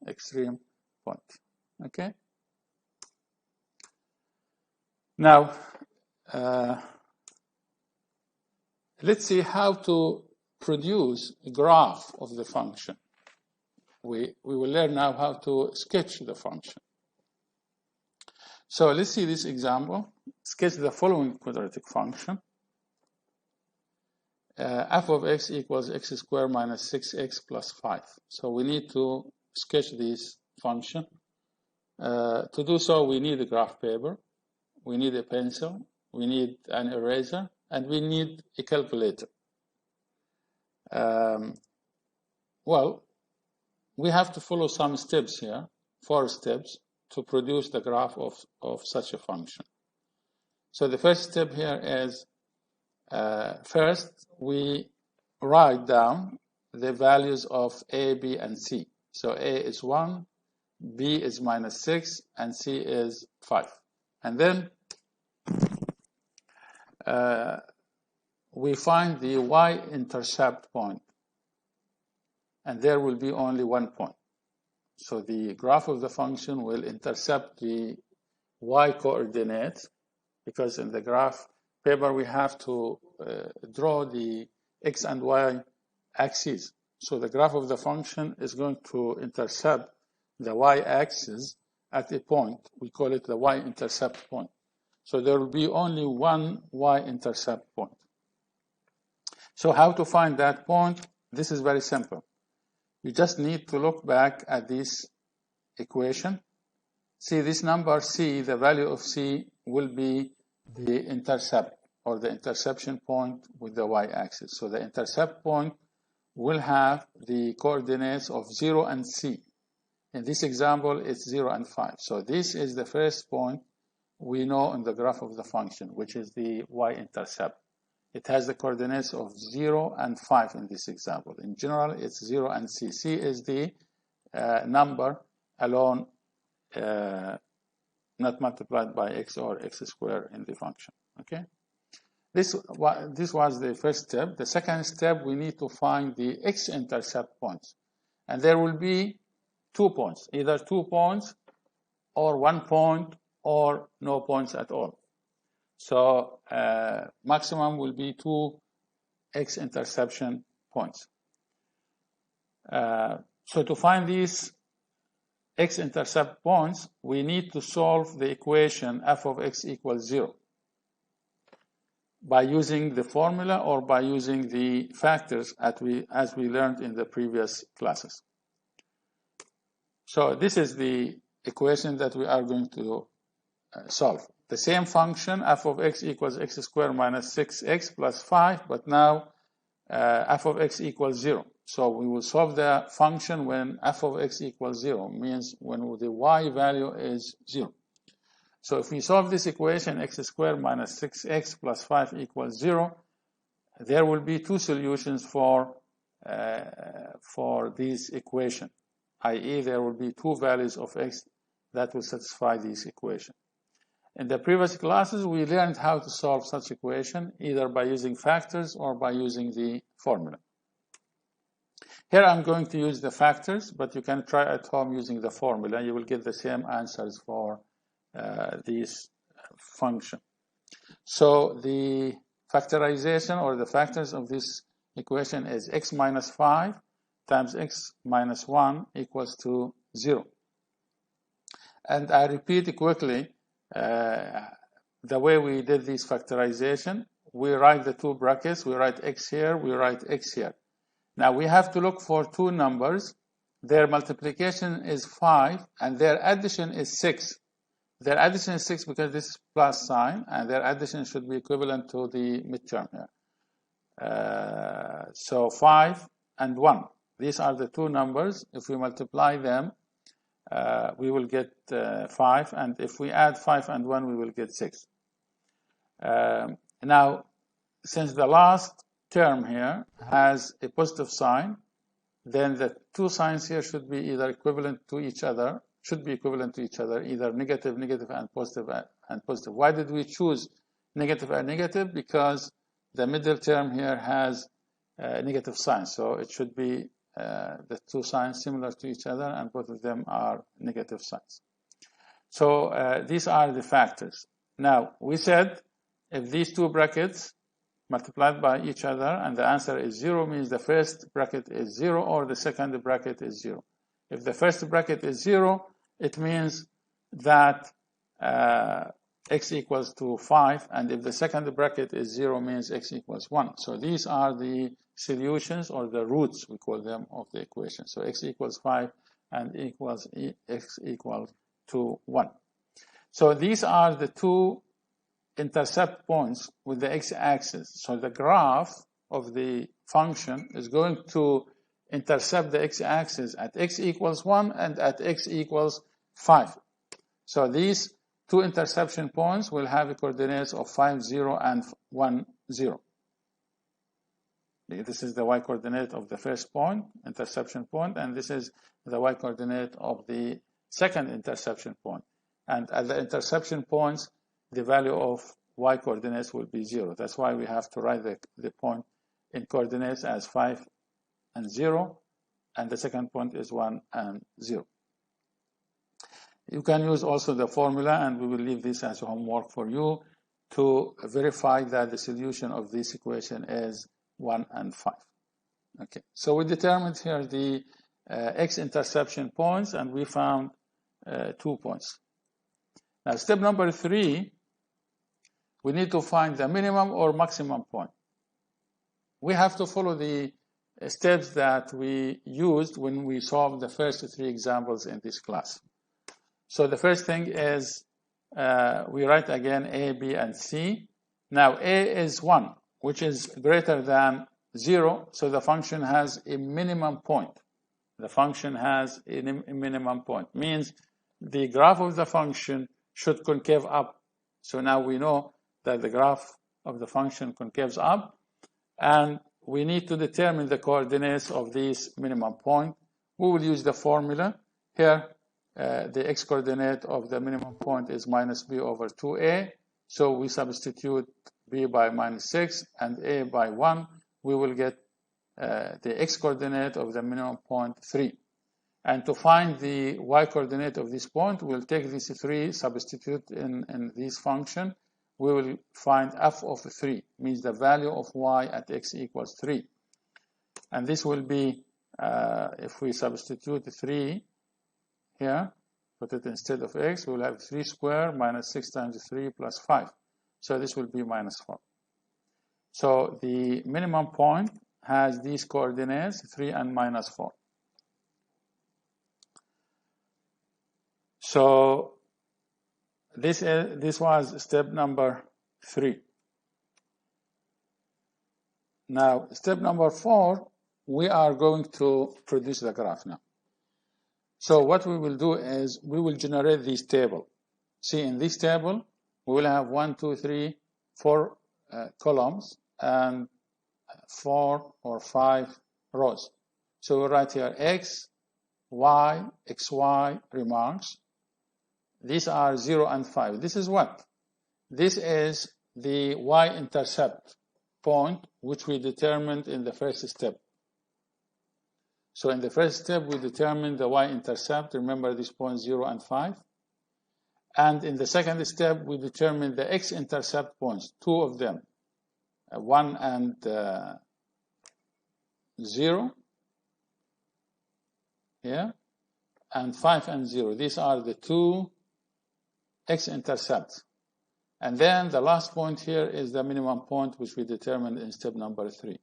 extreme point. Okay. Now, let's see how to produce a graph of the function. We will learn now how to sketch the function. So let's see this example. Sketch the following quadratic function. F of x equals x squared minus 6x plus 5. So we need to sketch this function. To do so, we need a graph paper, we need a pencil, we need an eraser, and we need a calculator. Well, we have to follow some steps here, 4 steps, to produce the graph of such a function. So the first step here is, first we write down the values of a, b, and c. So a is 1, b is minus 6, and c is 5. And then we find the y-intercept point, and there will be only one point. So the graph of the function will intercept the y-coordinates, because in the graph paper we have to draw the x and y axes. So the graph of the function is going to intercept the y-axis at a point. We call it the y-intercept point. So there will be only one y-intercept point. So how to find that point? This is very simple. You just need to look back at this equation. See this number c, the value of c will be the intercept or the interception point with the y-axis. So the intercept point will have the coordinates of 0 and c. In this example, it's 0 and 5. So this is the first point we know in the graph of the function, which is the y-intercept. It has the coordinates of 0 and 5 in this example. In general, it's 0 and c. C is the number alone, not multiplied by x or x squared in the function. Okay. This was the first step. The second step, we need to find the x-intercept points. And there will be 2 points, either 2 points or 1 point or no points at all. So maximum will be 2 x-interception points. So to find these x-intercept points, we need to solve the equation f of x equals 0 by using the formula or by using the factors as we learned in the previous classes. So this is the equation that we are going to solve. The same function, f of x equals x squared minus 6x plus 5, but now f of x equals 0. So we will solve the function when f of x equals 0, means when the y value is 0. So if we solve this equation, x squared minus 6x plus 5 equals 0, there will be 2 solutions for this equation, i.e. there will be 2 values of x that will satisfy this equation. In the previous classes, we learned how to solve such equation either by using factors or by using the formula. Here I'm going to use the factors, but you can try at home using the formula. You will get the same answers for this function. So the factorization or the factors of this equation is x minus 5 times x minus 1 equals to 0. And I repeat quickly, the way we did this factorization, we write the 2 brackets, we write x here, we write x here. Now we have to look for 2 numbers. Their multiplication is 5 and their addition is 6. Their addition is 6 because this is plus sign, and their addition should be equivalent to the midterm here. So 5 and 1. These are the 2 numbers. If we multiply them, we will get 5, and if we add 5 and 1, we will get 6. Now, since the last term here has a positive sign, then the 2 signs here should be either equivalent to each other, either negative, negative, and positive, and positive. Why did we choose negative and negative? Because the middle term here has a negative sign, so it should be the two signs similar to each other, and both of them are negative signs. So these are the factors. Now, we said if these two brackets multiplied by each other and the answer is 0, means the first bracket is 0 or the second bracket is 0. If the first bracket is 0, it means that x equals to 5, and if the second bracket is 0, means x equals 1. So these are the solutions, or the roots, we call them, of the equation. So x equals 5 and x equals to 1. So these are the two intercept points with the x-axis. So the graph of the function is going to intercept the x-axis at x equals 1 and at x equals 5. So these two interception points will have coordinates of 5, 0, and 1, 0. This is the y-coordinate of the first point, interception point, and this is the y-coordinate of the second interception point. And at the interception points, the value of y-coordinates will be 0. That's why we have to write the point in coordinates as 5 and 0, and the second point is 1 and 0. You can use also the formula, and we will leave this as homework for you, to verify that the solution of this equation is 1 and 5. Okay, so we determined here the x-interception points, and we found 2 points. Now, step number 3, we need to find the minimum or maximum point. We have to follow the steps that we used when we solved the first 3 examples in this class. So the first thing is we write again A, B, and C. Now, A is 1, which is greater than 0, so the function has a minimum point. The function has a minimum point, means the graph of the function should concave up. So now we know that the graph of the function concaves up, and we need to determine the coordinates of this minimum point. We will use the formula. Here, the x-coordinate of the minimum point is minus b over 2a. So we substitute b by minus 6 and a by 1. We will get the x-coordinate of the minimum point 3. And to find the y-coordinate of this point, we'll take these 3, substitute in this function. We will find f of 3, means the value of y at x equals 3. And this will be, if we substitute 3 here, put it instead of x, we'll have 3 squared minus 6 times 3 plus 5. So this will be minus 4. So the minimum point has these coordinates, 3 and minus 4. So this was step number 3. Now, step number 4, we are going to produce the graph now. So what we will do is we will generate this table. See, in this table, we will have 1, 2, 3, 4 columns and 4 or 5 rows. So we write here x, y, xy remarks. These are 0 and 5. This is what? This is the y-intercept point, which we determined in the first step. So in the first step, we determined the y-intercept. Remember these points 0 and 5. And in the second step, we determined the x-intercept points, 2 of them, 1 and 0, yeah, and 5 and 0. These are the 2 x-intercepts. And then the last point here is the minimum point, which we determined in step number 3.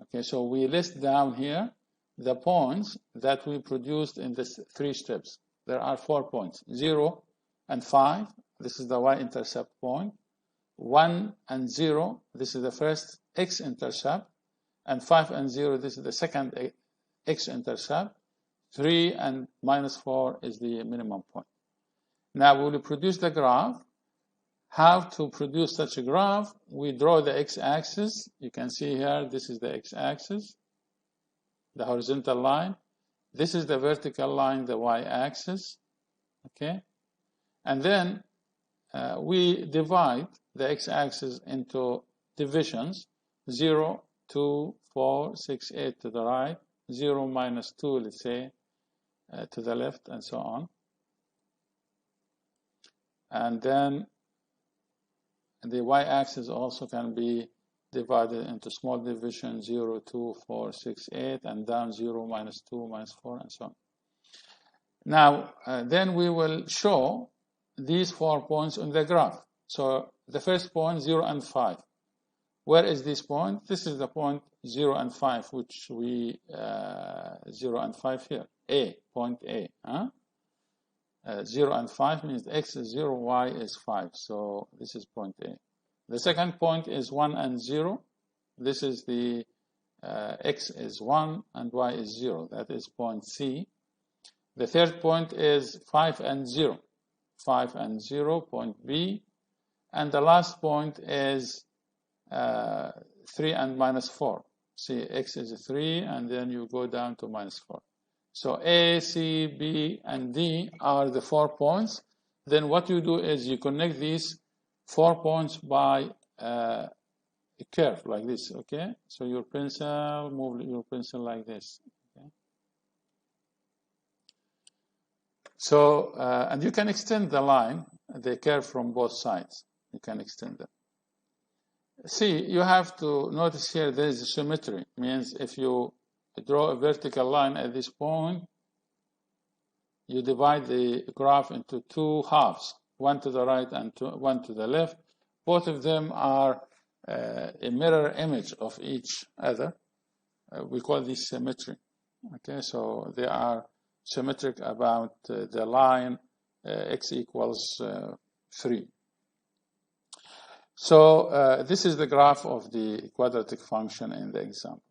Okay, so we list down here the points that we produced in the 3 steps. There are 4 points, 0 and 5. This is the y-intercept point. 1 and 0, this is the first x-intercept. And 5 and 0, this is the second x-intercept. 3 and minus 4 is the minimum point. Now we will produce the graph. How to produce such a graph? We draw the x-axis. You can see here, this is the x-axis, the horizontal line. This is the vertical line, the y-axis. Okay? And then we divide the x-axis into divisions, 0, 2, 4, 6, 8 to the right, 0 minus 2, let's say, to the left, and so on. And then the y-axis also can be divided into small division 0, 2, 4, 6, 8, and down 0, minus 2, minus 4, and so on. Now, then we will show these 4 points on the graph. So the first point, 0 and 5. Where is this point? This is the point 0 and 5, which we, 0 and 5 here, A, point A. 0 and 5 means x is 0, y is 5. So this is point A. The second point is 1 and 0. This is the x is 1 and y is 0. That is point C. The third point is 5 and 0. 5 and 0, point B. And the last point is 3 and minus 4. See, x is 3, and then you go down to minus 4. So A, C, B, and D are the 4 points. Then what you do is you connect these 4 points by a curve like this, okay? So your pencil, move your pencil like this. Okay? So, and you can extend the line, the curve from both sides. You can extend them. See, you have to notice here there is a symmetry. Means if you draw a vertical line at this point, you divide the graph into 2 halves, one to the right and one to the left. Both of them are a mirror image of each other. We call this symmetry. Okay, so they are symmetric about the line x equals 3. So this is the graph of the quadratic function in the example.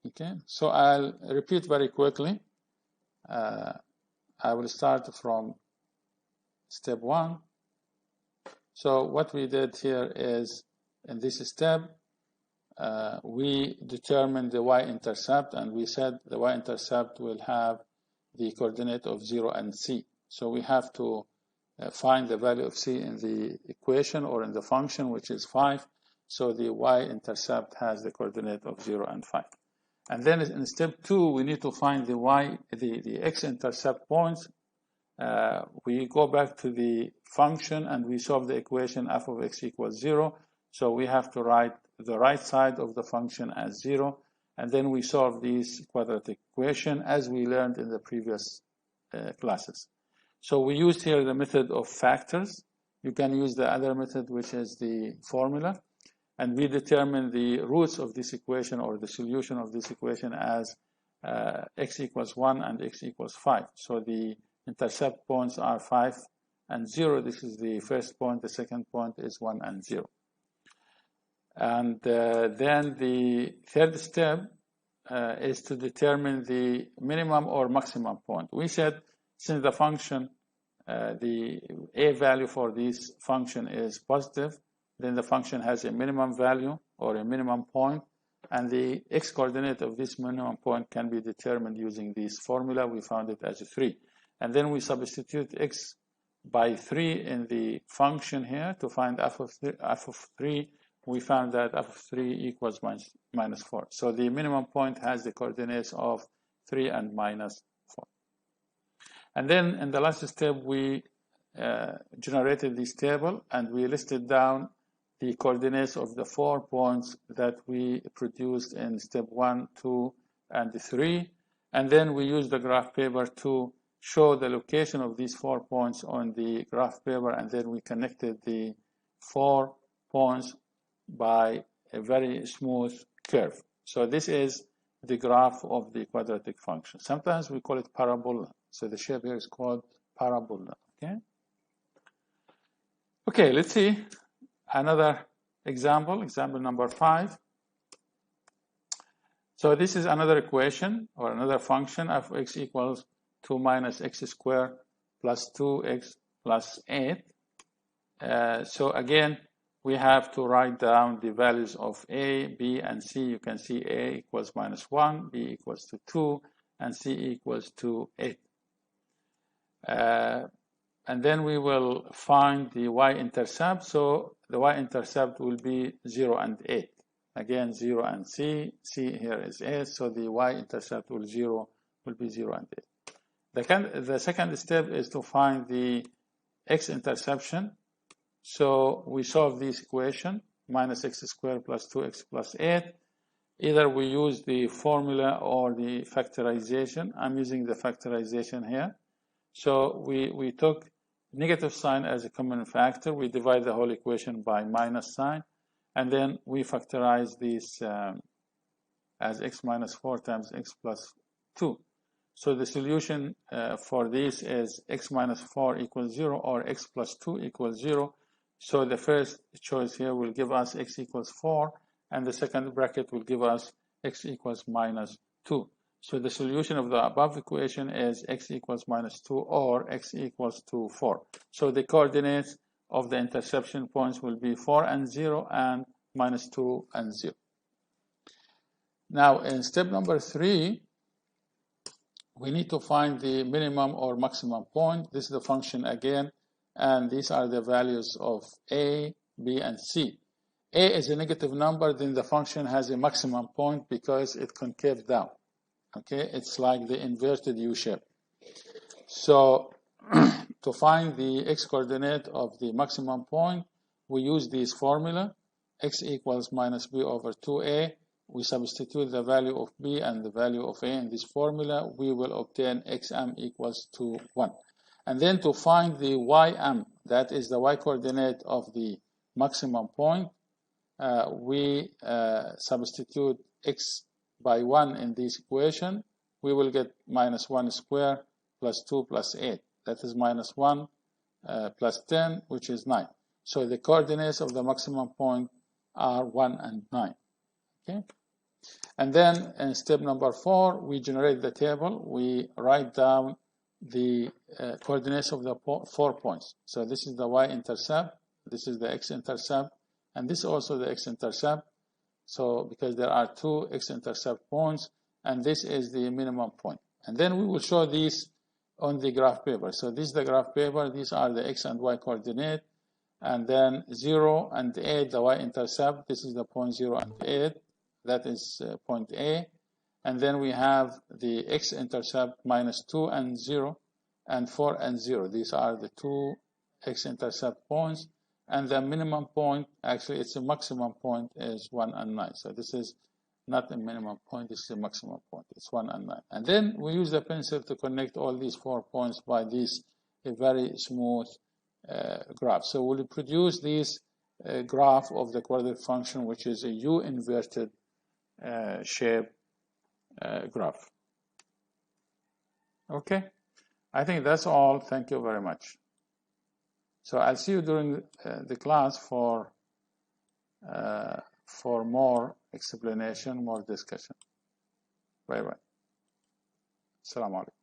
Okay, so I'll repeat very quickly. I will start from step 1. So what we did here is, in this step, we determined the y-intercept, and we said the y-intercept will have the coordinate of 0 and c. So we have to find the value of c in the equation or in the function, which is 5. So the y-intercept has the coordinate of 0 and 5. And then in step 2, we need to find the x-intercept points. We go back to the function and we solve the equation f of x equals 0. So we have to write the right side of the function as 0. And then we solve this quadratic equation as we learned in the previous classes. So we used here the method of factors. You can use the other method, which is the formula. And we determine the roots of this equation or the solution of this equation as x equals 1 and x equals 5. So the intercept points are 5 and 0. This is the first point. The second point is 1 and 0. And then the third step is to determine the minimum or maximum point. We said since the function, the a value for this function is positive, then the function has a minimum value or a minimum point, and the x-coordinate of this minimum point can be determined using this formula. We found it as 3. And then we substitute x by 3 in the function here to find f of 3. We found that f of 3 equals minus 4. So the minimum point has the coordinates of 3 and minus 4. And then in the last step, we generated this table and we listed down the coordinates of the 4 points that we produced in step 1, 2, and 3. And then we used the graph paper to show the location of these 4 points on the graph paper, and then we connected the 4 points by a very smooth curve. So this is the graph of the quadratic function. Sometimes we call it parabola. So the shape here is called parabola. Okay. Okay, let's see another example, example number 5. So this is another equation or another function of x equals 2 minus x squared plus 2x plus 8. So again, we have to write down the values of a, b, and c. You can see a equals minus 1, b equals to 2, and c equals to 8. And then we will find the y-intercept. So the y-intercept will be 0 and 8. again 0 and c. C here is 8, so the y-intercept will be 0 and 8. The second step is to find the x-interception. So we solve this equation, minus x squared plus 2x plus 8. Either we use the formula or the factorization. I'm using the factorization here. So we took negative sign as a common factor. We divide the whole equation by minus sign. And then we factorize this as x minus 4 times x plus 2. So the solution for this is x minus 4 equals 0 or x plus 2 equals 0. So the first choice here will give us x equals 4, and the second bracket will give us x equals minus 2. So the solution of the above equation is x equals minus 2 or x equals to 4. So the coordinates of the interception points will be 4 and 0 and minus 2 and 0. Now in step number 3, we need to find the minimum or maximum point. This is the function again, and these are the values of a, b, and c. A is a negative number, then the function has a maximum point because it concaves down. Okay, it's like the inverted U shape. So to find the x coordinate of the maximum point, we use this formula, x equals minus b over 2a. We substitute the value of b and the value of a in this formula. We will obtain xm equals to 1. And then to find the ym, that is the y coordinate of the maximum point, we substitute x by 1 in this equation. We will get minus 1 squared plus 2 plus 8. That is minus 1 plus 10, which is 9. So the coordinates of the maximum point are 1 and 9. Okay? And then in step number 4, we generate the table. We write down the coordinates of the 4 points. So this is the y-intercept, this is the x-intercept, and this is also the x-intercept. So because there are 2 x-intercept points, and this is the minimum point. And then we will show these on the graph paper. So this is the graph paper. These are the x and y coordinate. And then 0 and 8, the y-intercept. This is the point 0 and 8. That is point A. And then we have the x-intercept minus 2 and 0 and 4 and 0. These are the 2 x-intercept points. And the minimum point, actually it's a maximum point, is 1 and 9. So this is not a minimum point, this is a maximum point. It's 1 and 9. And then we use the pencil to connect all these 4 points by this a very smooth graph. So we'll produce this graph of the quadratic function, which is a U-inverted shape graph. Okay, I think that's all. Thank you very much. So I'll see you during the class for more explanation, more discussion. Bye bye. Assalamu alaikum.